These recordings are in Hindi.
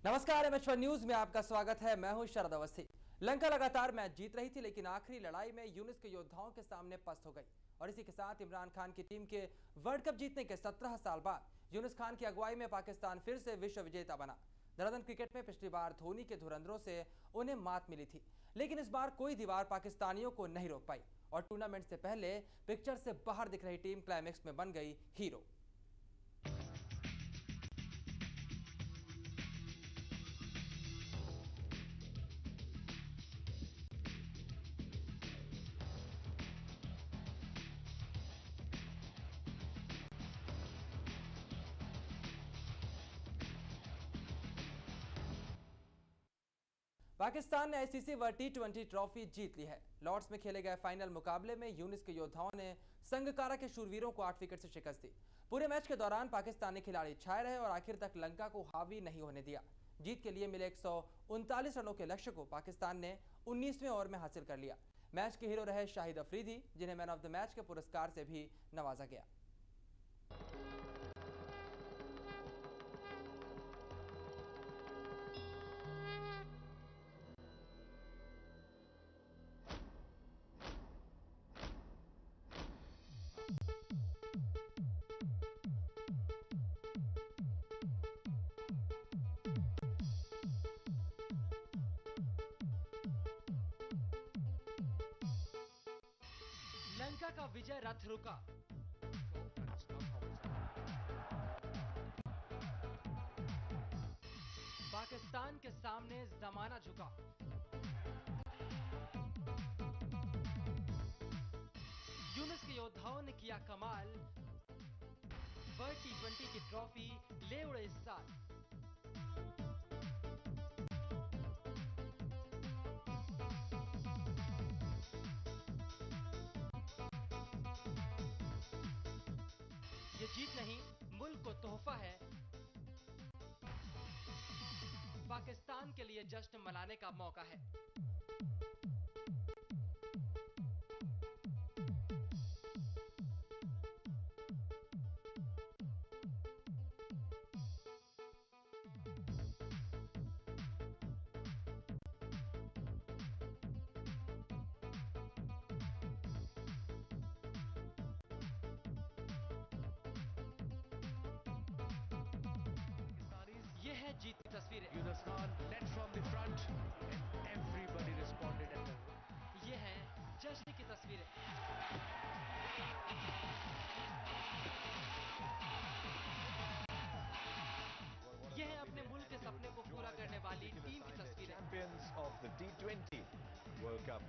नमस्कार, एमएच1 न्यूज में आपका स्वागत है। मैं हूं शरद अवस्थी। लंका लगातार मैच जीत रही थी, लेकिन आखिरी लड़ाई में यूनिस के योद्धाओं के सामने पस्त हो गई और इसी के साथ इमरान खान की टीम के वर्ल्ड कप जीतने के 17 साल बाद यूनिस खान की अगुवाई में पाकिस्तान फिर से विश्व विजेता बना। दरअसल क्रिकेट में पिछली बार धोनी के धुरंधरों से उन्हें मात मिली थी, लेकिन इस बार कोई दीवार पाकिस्तानियों को नहीं रोक पाई और टूर्नामेंट से पहले पिक्चर से बाहर दिख रही टीम क्लाइमेक्स में बन गई हीरो। पाकिस्तान ने आईसीसी वर्ल्ड टी20 ट्रॉफी जीत ली है। लॉर्ड्स में खेले गए फाइनल मुकाबले में यूनिस के योद्धाओं ने संगकारा के शूरवीरों को 8 विकेट से शिकस्त दी। पूरे मैच के दौरान पाकिस्तानी खिलाड़ी छाए रहे और आखिर तक लंका को हावी नहीं होने दिया। जीत के लिए मिले 139 रनों के लक्ष्य को पाकिस्तान ने 19वें ओवर में हासिल कर लिया। मैच के हीरो रहे शाहिद अफरीदी, जिन्हें मैन ऑफ द मैच के पुरस्कार से भी नवाजा गया। लंका का विजय रथ रुका। पाकिस्तान के सामने जमाना झुका। यूनिस के योद्धाओं ने किया कमाल। वर्ल्ड टी20 की ट्रॉफी ले उड़े इस साल। ये जीत नहीं, मुल्क को तोहफा है। पाकिस्तान के लिए जश्न मनाने का मौका है। ये है जीत की तस्वीरें। Yunus Khan led from the front and everybody responded at the ये है जश्न की तस्वीरें। ये है अपने मुल्क के सपने को पूरा करने वाली टीम की तस्वीरें। Champions of the T20 World Cup.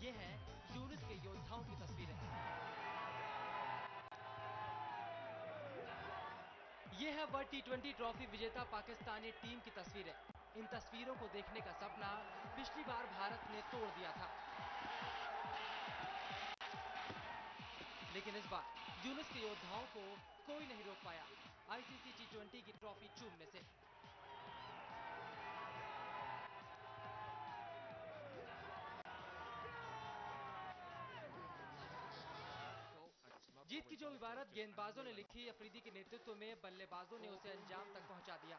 ये है यूनिस के योद्धाओं की तस्वीरें। ये है वर्ल्ड टी20 ट्रॉफी विजेता पाकिस्तानी टीम की तस्वीरें। इन तस्वीरों को देखने का सपना पिछली बार भारत ने तोड़ दिया था, लेकिन इस बार यूनिस के योद्धाओं को कोई नहीं रोक पाया आईसीसी टी20 की ट्रॉफी चूमने से। जीत की जो इबारत गेंदबाजों ने लिखी, अफरीदी के नेतृत्व में बल्लेबाजों ने उसे अंजाम तक पहुंचा दिया।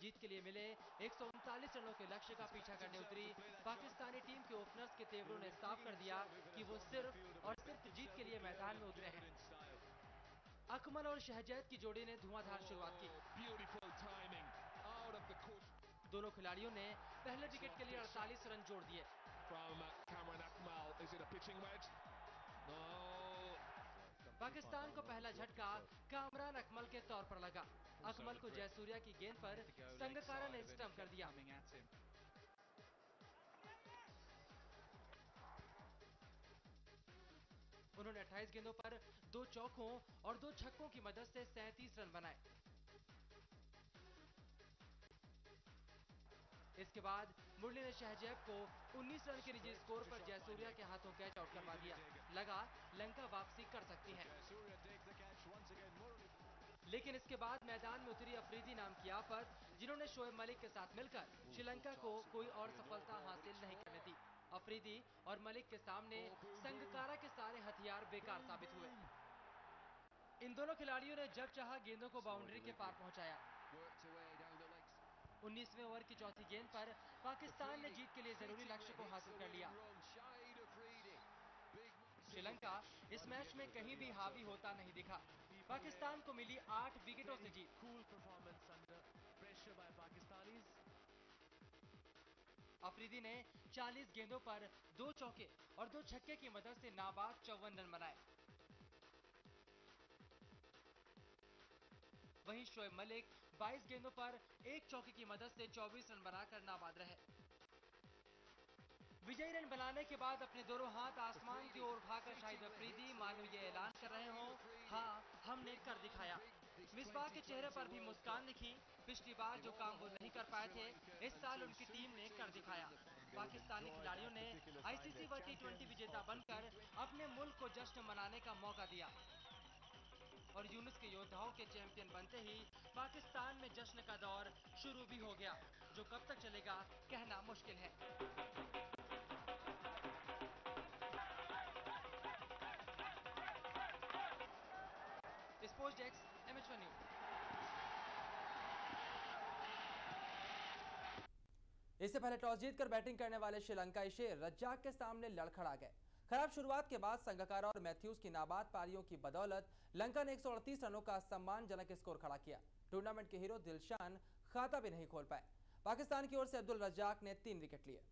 जीत के लिए मिले 139 रनों के लक्ष्य का पीछा करने उतरी पाकिस्तानी टीम के ओपनर्स के तेवरों ने साफ कर दिया कि वो सिर्फ और सिर्फ जीत के लिए मैदान में उतरे हैं। अकमल और शहजैद की जोड़ी ने धुआंधार शुरुआत की। दोनों खिलाड़ियों ने पहले विकेट के लिए 48 रन जोड़ दिए। पाकिस्तान को पहला झटका कामरान अकमल के तौर पर लगा। अकमल को जयसूर्या की गेंद पर संगकारा ने स्टंप कर दिया। उन्होंने 28 गेंदों पर 2 चौकों और 2 छक्कों की मदद से 37 रन बनाए। इसके बाद मुरली ने शहजैब को 19 रन के निजी स्कोर पर जयसूर्या के हाथों कैच आउट करवा दिया। लगा लंका वापसी कर सकती है, लेकिन इसके बाद मैदान में उतरी अफरीदी नाम की आफत, जिन्होंने शोएब मलिक के साथ मिलकर श्रीलंका को कोई और सफलता हासिल नहीं करने दी। अफरीदी और मलिक के सामने संगकारा के सारे हथियार बेकार साबित हुए। इन दोनों खिलाड़ियों ने जब चाहा गेंदों को बाउंड्री के पार पहुंचाया। 19वें ओवर की चौथी गेंद पर पाकिस्तान ने जीत के लिए जरूरी लक्ष्य को हासिल कर लिया। श्रीलंका इस मैच में कहीं भी हावी होता नहीं दिखा। पाकिस्तान को मिली 8 विकेटों से जीत। अफरीदी ने 40 गेंदों पर 2 चौके और 2 छक्के की मदद से नाबाद 54 रन बनाए। वहीं शोएब मलिक 22 गेंदों पर 1 चौके की मदद से 24 रन बनाकर नाबाद रहे। विजयी रन बनाने के बाद अपने दोनों हाथ आसमान की ओर उठाकर शाहिद अफरीदी मानो ये ऐलान कर रहे हो, हाँ हमने कर दिखाया। मिसबाह के चेहरे पर भी मुस्कान दिखी। पिछली बार जो काम वो नहीं कर पाए थे, इस साल उनकी टीम ने कर दिखाया। पाकिस्तानी खिलाड़ियों ने आईसीसी वर्ल्ड टी20 विजेता बनकर अपने मुल्क को जश्न मनाने का मौका दिया और यूनुस के योद्धाओं के चैंपियन बनते ही पाकिस्तान में जश्न का दौर शुरू भी हो गया, जो कब तक चलेगा कहना मुश्किल है। Sports desk, MH1 news. इससे पहले टॉस जीतकर बैटिंग करने वाले श्रीलंकाई शेर रज्जाक के सामने लड़खड़ा गए। खराब शुरुआत के बाद संगकारा और मैथ्यूज की नाबाद पारियों की बदौलत लंका ने 138 रनों का सम्मानजनक स्कोर खड़ा किया। टूर्नामेंट के हीरो दिलशान खाता भी नहीं खोल पाए। पाकिस्तान की ओर से अब्दुल रज्जाक ने 3 विकेट लिए।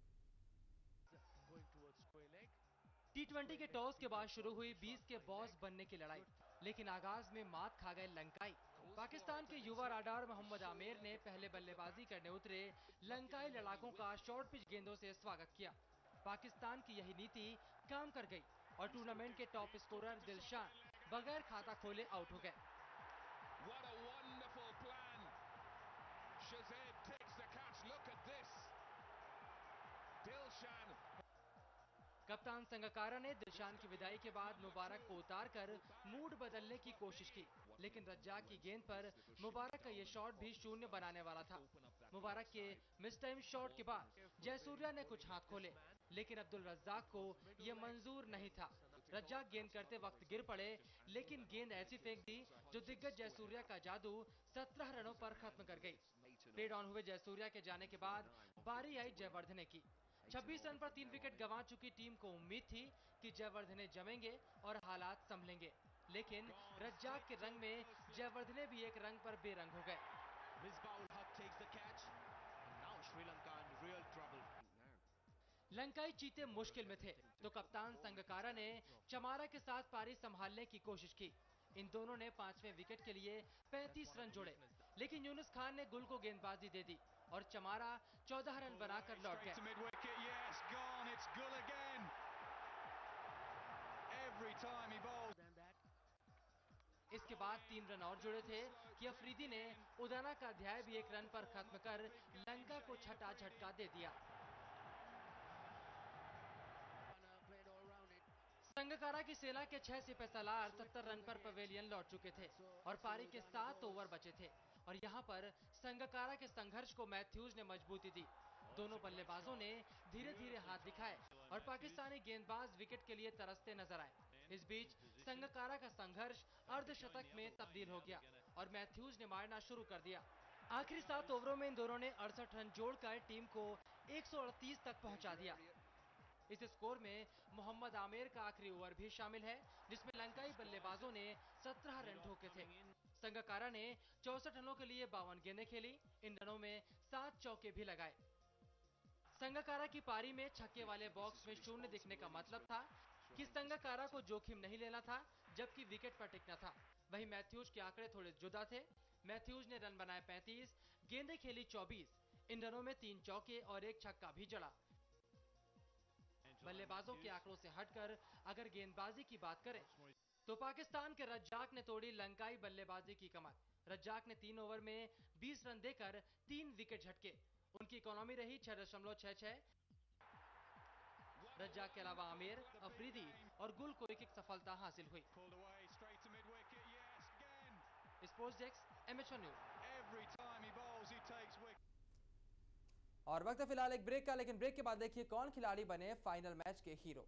टी20 के टॉस के बाद शुरू हुई 20 के बॉस बनने की लड़ाई, लेकिन आगाज में मात खा गए लंकाई। पाकिस्तान के युवा राडार मोहम्मद आमिर ने पहले बल्लेबाजी करने उतरे लंकाई लड़ाकों का शॉर्ट पिच गेंदों से स्वागत किया। पाकिस्तान की यही नीति काम कर गई और टूर्नामेंट के टॉप स्कोरर दिलशान बगैर खाता खोले आउट हो गए। कप्तान संगकारा ने दिलशान की विदाई के बाद मुबारक को उतारकर मूड बदलने की कोशिश की, लेकिन रज्जाक की गेंद पर मुबारक का ये शॉट भी शून्य बनाने वाला था। मुबारक के मिस टाइम शॉट के बाद जयसूर्या ने कुछ हाथ खोले, लेकिन अब्दुल रज्जाक को ये मंजूर नहीं था। रज्जाक गेंद करते वक्त गिर पड़े, लेकिन गेंद ऐसी फेंक दी जो दिग्गज जयसूर्या का जादू 17 रनों पर खत्म कर गई। प्ले डाउन हुए जयसूर्या के जाने के बाद बारी आई जयवर्धने की। 26 रन पर 3 विकेट गंवा चुकी टीम को उम्मीद थी कि जयवर्धने जमेंगे और हालात संभलेंगे, लेकिन रज्जाक के रंग में जयवर्धने भी एक रंग पर बेरंग हो गए। लंकाई चीते मुश्किल में थे तो कप्तान संगकारा ने चमारा के साथ पारी संभालने की कोशिश की। इन दोनों ने 5वें विकेट के लिए 35 रन जोड़े, लेकिन यूनुस खान ने गुल को गेंदबाजी दे दी और चमारा 14 रन बनाकर लौट गए। इसके बाद 3 रन और जुड़े थे कि अफरीदी ने उदाना का अध्याय भी 1 रन पर खत्म कर लंका को छठा झटका दे दिया। संगकारा की सेना के 6 सिपह सलार 70 रन पर पवेलियन लौट चुके थे और पारी के 7 ओवर बचे थे और यहां पर संगकारा के संघर्ष को मैथ्यूज ने मजबूती दी। दोनों बल्लेबाजों ने धीरे धीरे हाथ दिखाए और पाकिस्तानी गेंदबाज विकेट के लिए तरसते नजर आए। इस बीच संगकारा का संघर्ष अर्धशतक में तब्दील हो गया और मैथ्यूज ने मारना शुरू कर दिया। आखिरी 7 ओवरों में इन दोनों ने 68 रन जोड़कर टीम को 138 तक पहुंचा दिया। इस स्कोर में मोहम्मद आमिर का आखिरी ओवर भी शामिल है, जिसमें लंकाई बल्लेबाजों ने 17 रन ठोके थे। संगकारा ने 64 रनों के लिए 52 गेंदें खेली। इन रनों में 7 चौके भी लगाए। संगकारा की पारी में छक्के वाले बॉक्स में शून्य दिखने का मतलब था कि संगकारा को जोखिम नहीं लेना था, जबकि विकेट पर टिकना था। वहीं मैथ्यूज के आंकड़े थोड़े जुदा थे। मैथ्यूज ने रन बनाए 35, गेंदें खेली 24। इन रनों में 3 चौके और 1 छक्का भी जड़ा। बल्लेबाजों के आंकड़ों से हटकर अगर गेंदबाजी की बात करें तो पाकिस्तान के रज्जाक ने तोड़ी लंकाई बल्लेबाजी की कमर। रज्जाक ने 3 ओवर में 20 रन देकर 3 विकेट झटके। उनकी इकोनॉमी रही 6.66। रज्जाक के अलावा आमिर, अफरीदी और गुल को एक सफलता हासिल हुई। Sports desk, MH1 news. और वक्त फिलहाल एक ब्रेक का, लेकिन ब्रेक के बाद देखिए कौन खिलाड़ी बने फाइनल मैच के हीरो।